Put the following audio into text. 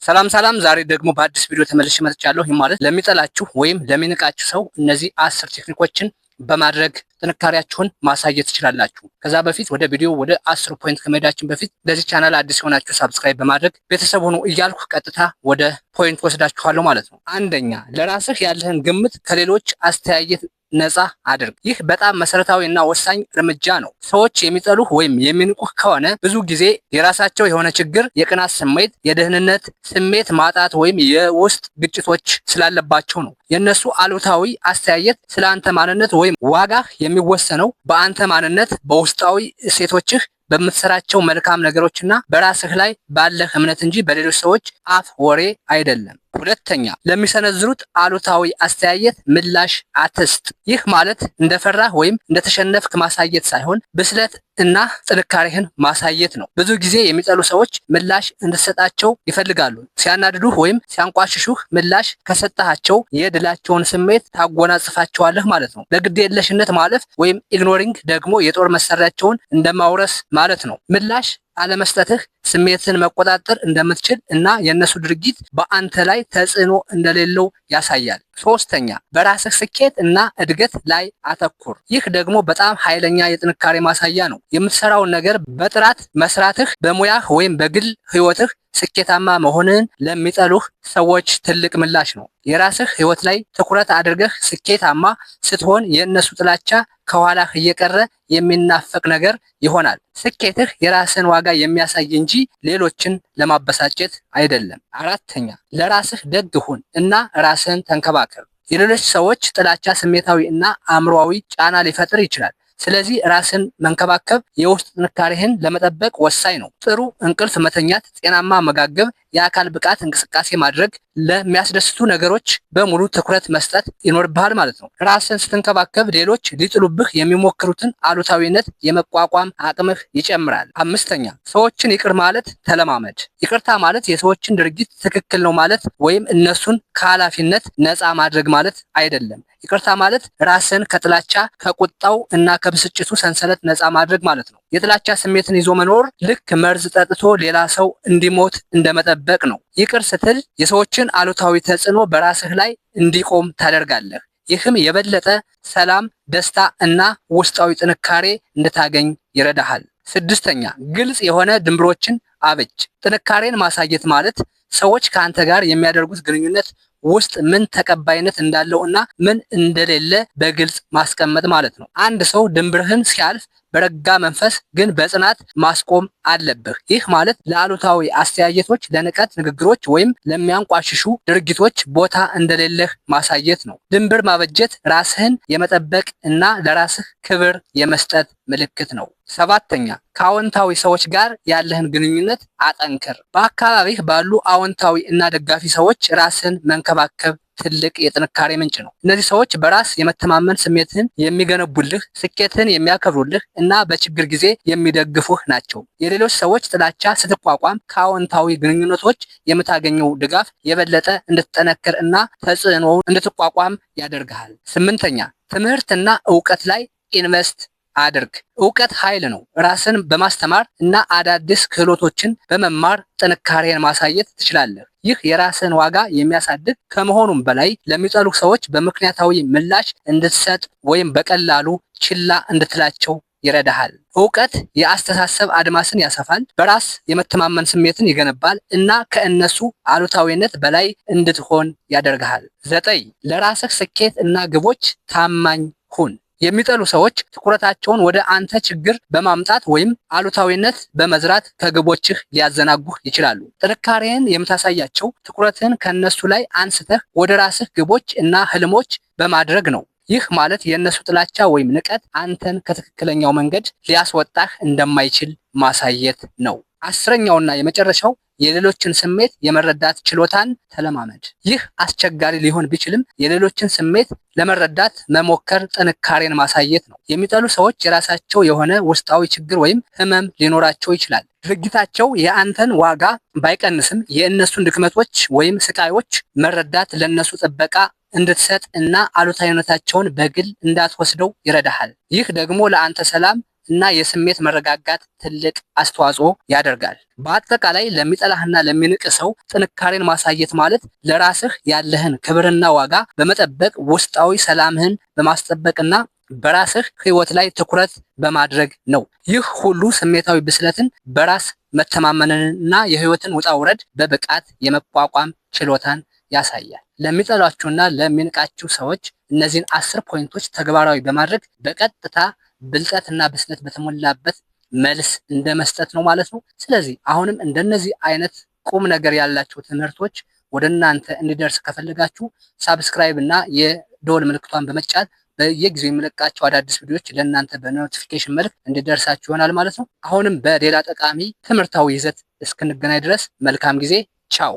ሰላም ዛሬ ደግሞ በአዲስ ቪዲዮ ተመልሼ መጥቻለሁ። ይህ ማለት ለሚጠላችሁ ወይም ለሚንቃችሁ ሰው እነዚህ 10 ቴክኒኮችን በማድረግ ጥንካሬያችሁን ማሳየት ትችላላችሁ። ከዛ በፊት ወደ ቪዲዮ ወደ 10 ፖይንት ከመሄዳችን በፊት ለዚህ ቻናል አዲስ የሆናችሁ ሰብስክራይብ በማድረግ ቤተሰብ ሁኑ እያልኩ ቀጥታ ወደ ፖይንት ወስዳችኋለሁ ማለት ነው። አንደኛ፣ ለራስህ ያለህን ግምት ከሌሎች አስተያየት ነፃ አድርግ። ይህ በጣም መሰረታዊ እና ወሳኝ እርምጃ ነው። ሰዎች የሚጠሉህ ወይም የሚንቁህ ከሆነ ብዙ ጊዜ የራሳቸው የሆነ ችግር፣ የቅናት ስሜት፣ የደህንነት ስሜት ማጣት ወይም የውስጥ ግጭቶች ስላለባቸው ነው። የነሱ አሉታዊ አስተያየት ስለ አንተ ማንነት ወይም ዋጋህ የሚወሰነው በአንተ ማንነት፣ በውስጣዊ እሴቶችህ፣ በምትሰራቸው መልካም ነገሮችና በራስህ ላይ ባለህ እምነት እንጂ በሌሎች ሰዎች አፍ ወሬ አይደለም። ሁለተኛ፣ ለሚሰነዝሩት አሉታዊ አስተያየት ምላሽ አትስጥ። ይህ ማለት እንደፈራህ ወይም እንደተሸነፍክ ማሳየት ሳይሆን ብስለት እና ጥንካሬህን ማሳየት ነው። ብዙ ጊዜ የሚጠሉ ሰዎች ምላሽ እንድትሰጣቸው ይፈልጋሉ። ሲያናድዱህ ወይም ሲያንቋሽሹህ ምላሽ ከሰጣቸው የድላቸውን ስሜት ታጎናጽፋቸዋለህ ማለት ነው። ለግዴለሽነት ማለፍ ወይም ኢግኖሪንግ ደግሞ የጦር መሳሪያቸውን እንደማውረስ ማለት ነው። ምላሽ አለመስጠትህ ስሜትን መቆጣጠር እንደምትችል እና የእነሱ ድርጊት በአንተ ላይ ተጽዕኖ እንደሌለው ያሳያል። ሶስተኛ፣ በራስህ ስኬት እና እድገት ላይ አተኩር። ይህ ደግሞ በጣም ኃይለኛ የጥንካሬ ማሳያ ነው። የምትሰራውን ነገር በጥራት መስራትህ በሙያህ ወይም በግል ህይወትህ ስኬታማ መሆንን ለሚጠሉህ ሰዎች ትልቅ ምላሽ ነው። የራስህ ህይወት ላይ ትኩረት አድርገህ ስኬታማ ስትሆን የእነሱ ጥላቻ ከኋላህ እየቀረ የሚናፈቅ ነገር ይሆናል። ስኬትህ የራስን ዋጋ የሚያሳይ እንጂ ሌሎችን ለማበሳጨት አይደለም። አራተኛ፣ ለራስህ ደግ ሁን እና ራስህን ተንከባከብ። የሌሎች ሰዎች ጥላቻ ስሜታዊ እና አእምሮአዊ ጫና ሊፈጥር ይችላል። ስለዚህ ራስን መንከባከብ የውስጥ ጥንካሬህን ለመጠበቅ ወሳኝ ነው። ጥሩ እንቅልፍ መተኛት፣ ጤናማ አመጋገብ፣ የአካል ብቃት እንቅስቃሴ ማድረግ፣ ለሚያስደስቱ ነገሮች በሙሉ ትኩረት መስጠት ይኖርብሃል ማለት ነው። ራስን ስትንከባከብ ሌሎች ሊጥሉብህ የሚሞክሩትን አሉታዊነት የመቋቋም አቅምህ ይጨምራል። አምስተኛ፣ ሰዎችን ይቅር ማለት ተለማመድ። ይቅርታ ማለት የሰዎችን ድርጊት ትክክል ነው ማለት ወይም እነሱን ከኃላፊነት ነፃ ማድረግ ማለት አይደለም። ይቅርታ ማለት ራስን ከጥላቻ ከቁጣው እና ከብስጭቱ ሰንሰለት ነፃ ማድረግ ማለት ነው። የጥላቻ ስሜትን ይዞ መኖር ልክ መርዝ ጠጥቶ ሌላ ሰው እንዲሞት እንደመጠበቅ ነው። ይቅር ስትል የሰዎችን አሉታዊ ተጽዕኖ በራስህ ላይ እንዲቆም ታደርጋለህ። ይህም የበለጠ ሰላም፣ ደስታ እና ውስጣዊ ጥንካሬ እንድታገኝ ይረዳሃል። ስድስተኛ፣ ግልጽ የሆነ ድንበሮችን አብጅ። ጥንካሬን ማሳየት ማለት ሰዎች ከአንተ ጋር የሚያደርጉት ግንኙነት ውስጥ ምን ተቀባይነት እንዳለው እና ምን እንደሌለ በግልጽ ማስቀመጥ ማለት ነው። አንድ ሰው ድንበርህን ሲያልፍ በረጋ መንፈስ ግን በጽናት ማስቆም አለብህ። ይህ ማለት ለአሉታዊ አስተያየቶች፣ ለንቀት ንግግሮች ወይም ለሚያንቋሽሹ ድርጊቶች ቦታ እንደሌለህ ማሳየት ነው። ድንበር ማበጀት ራስህን የመጠበቅ እና ለራስህ ክብር የመስጠት ምልክት ነው። ሰባተኛ፣ ከአዎንታዊ ሰዎች ጋር ያለህን ግንኙነት አጠንክር። በአካባቢህ ባሉ አዎንታዊ እና ደጋፊ ሰዎች ራስን መንከባከብ ትልቅ የጥንካሬ ምንጭ ነው። እነዚህ ሰዎች በራስ የመተማመን ስሜትህን የሚገነቡልህ፣ ስኬትህን የሚያከብሩልህ እና በችግር ጊዜ የሚደግፉህ ናቸው። የሌሎች ሰዎች ጥላቻ ስትቋቋም ከአዎንታዊ ግንኙነቶች የምታገኘው ድጋፍ የበለጠ እንድትጠነክር እና ተጽዕኖውን እንድትቋቋም ያደርግሃል። ስምንተኛ፣ ትምህርትና እውቀት ላይ ኢንቨስት አድርግ። እውቀት ኃይል ነው። ራስን በማስተማር እና አዳዲስ ክህሎቶችን በመማር ጥንካሬን ማሳየት ትችላለህ። ይህ የራስን ዋጋ የሚያሳድግ ከመሆኑም በላይ ለሚጠሉ ሰዎች በምክንያታዊ ምላሽ እንድትሰጥ ወይም በቀላሉ ችላ እንድትላቸው ይረዳሃል። እውቀት የአስተሳሰብ አድማስን ያሰፋል፣ በራስ የመተማመን ስሜትን ይገነባል እና ከእነሱ አሉታዊነት በላይ እንድትሆን ያደርግሃል። 9 ለራስህ ስኬት እና ግቦች ታማኝ ሁን። የሚጠሉ ሰዎች ትኩረታቸውን ወደ አንተ ችግር በማምጣት ወይም አሉታዊነት በመዝራት ከግቦችህ ሊያዘናጉህ ይችላሉ። ጥንካሬን የምታሳያቸው ትኩረትህን ከነሱ ላይ አንስተህ ወደ ራስህ ግቦች እና ህልሞች በማድረግ ነው። ይህ ማለት የእነሱ ጥላቻ ወይም ንቀት አንተን ከትክክለኛው መንገድ ሊያስወጣህ እንደማይችል ማሳየት ነው። 10ኛውና የመጨረሻው፣ የሌሎችን ስሜት የመረዳት ችሎታን ተለማመድ። ይህ አስቸጋሪ ሊሆን ቢችልም የሌሎችን ስሜት ለመረዳት መሞከር ጥንካሬን ማሳየት ነው። የሚጠሉ ሰዎች የራሳቸው የሆነ ውስጣዊ ችግር ወይም ህመም ሊኖራቸው ይችላል። ድርጊታቸው የአንተን ዋጋ ባይቀንስም የእነሱን ድክመቶች ወይም ስቃዮች መረዳት ለእነሱ ጥበቃ እንድትሰጥ እና አሉታዊነታቸውን በግል እንዳትወስደው ይረዳሃል። ይህ ደግሞ ለአንተ ሰላም እና የስሜት መረጋጋት ትልቅ አስተዋጽኦ ያደርጋል። በአጠቃላይ ለሚጠላህና ለሚንቅ ሰው ጥንካሬን ማሳየት ማለት ለራስህ ያለህን ክብርና ዋጋ በመጠበቅ ውስጣዊ ሰላምህን በማስጠበቅና በራስህ ህይወት ላይ ትኩረት በማድረግ ነው። ይህ ሁሉ ስሜታዊ ብስለትን፣ በራስ መተማመንንና የህይወትን ውጣ ውረድ በብቃት የመቋቋም ችሎታን ያሳያል። ለሚጠሏችሁና ለሚንቃችሁ ሰዎች እነዚህን 10 ፖይንቶች ተግባራዊ በማድረግ በቀጥታ ብልጠትና ብስለት በተሞላበት መልስ እንደ መስጠት ነው ማለት ነው። ስለዚህ አሁንም እንደነዚህ አይነት ቁም ነገር ያላቸው ትምህርቶች ወደ እናንተ እንዲደርስ ከፈለጋችሁ ሳብስክራይብ እና የደወል ምልክቷን በመጫን በየጊዜው የሚለቃቸው አዳዲስ ቪዲዮዎች ለእናንተ በኖቲፊኬሽን መልክ እንዲደርሳችሁ ይሆናል ማለት ነው። አሁንም በሌላ ጠቃሚ ትምህርታዊ ይዘት እስክንገናኝ ድረስ መልካም ጊዜ። ቻው።